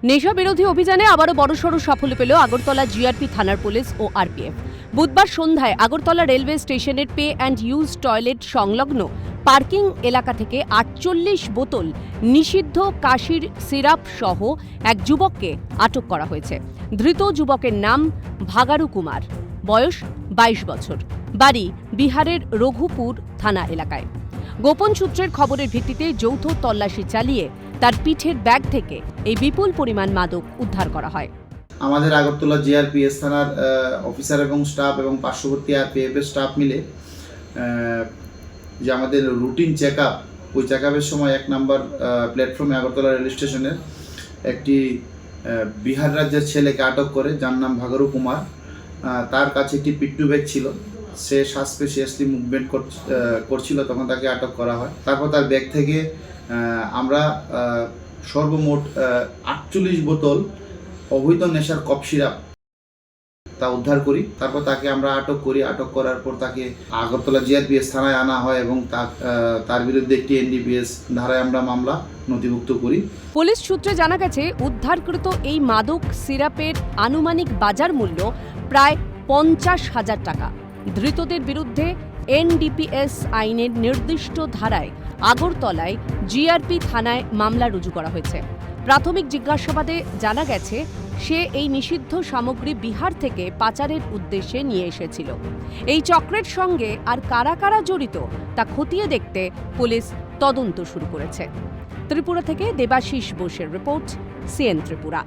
নেশা বিরোধী অভিযানে আবারও বড়সড় সাফল্য পেল আগরতলা জিআরপি থানার পুলিশ ও আরপিএফ। বুধবার সন্ধ্যায় আগরতলা রেলওয়ে স্টেশনের পে অ্যান্ড ইউজ টয়লেট সংলগ্ন পার্কিং এলাকা থেকে ৪৮ বোতল নিষিদ্ধ কাশির সিরাপ সহ এক যুবককে আটক করা হয়েছে। ধৃত যুবকের নাম ভাগারু কুমার, বয়স ২২ বছর, বাড়ি বিহারের রঘুপুর থানা এলাকায়। গোপন সূত্রের খবরের ভিত্তিতে যৌথ তল্লাশি চালিয়ে তার পিঠের ব্যাগ থেকে এই বিপুল পরিমাণ মাদক উদ্ধার করা হয়। আমাদের আগরতলা জিআরপিএস থানার অফিসার এবং স্টাফ এবং পার্শ্ববর্তী আরপিএফ এর স্টাফ মিলে যে আমাদের রুটিন চেক আপ, ওই চেক আপের সময় ১ নম্বর প্ল্যাটফর্মে আগরতলা রেল স্টেশনের একটি বিহার রাজ্যের ছেলেকে আটক করে, যার নাম ভাগারু কুমার। তার কাছে একটি পিট্টু ব্যাগ ছিল, সে সাসপিশিয়াসলি মুভমেন্ট করছিল, তখন তাকে আটক করা হয়। তারপর তার ব্যাগ থেকে আমরা সর্বমোট ৪৮ বোতল অবৈধ নেশার কফ সিরাপ তা উদ্ধার করি। তারপর তাকে আমরা আটক করি। আটক করার পর তাকে আগরতলা জিআরপিএস থানায় আনা হয় এবং তার বিরুদ্ধে একটি এনডিপিএস ধারায় আমরা মামলা নথিভুক্ত করি। পুলিশ সূত্রে জানা গেছে, উদ্ধারকৃত এই মাদক সিরাপের আনুমানিক বাজার মূল্য প্রায় ৫০,০০০ টাকা। ধৃতদের বিরুদ্ধে এনডিপিএস আইনের নির্দিষ্ট ধারায় আগরতলায় জিআরপি থানায় মামলা রুজু করা হয়েছে। প্রাথমিক জিজ্ঞাসাবাদে জানা গেছে, সে এই নিষিদ্ধ সামগ্রী বিহার থেকে পাচারের উদ্দেশ্যে নিয়ে এসেছিল। এই চক্রের সঙ্গে আর কারা কারা জড়িত তা খতিয়ে দেখতে পুলিশ তদন্ত শুরু করেছে। ত্রিপুরা থেকে দেবাশিস বোসের রিপোর্ট, সিএন ত্রিপুরা।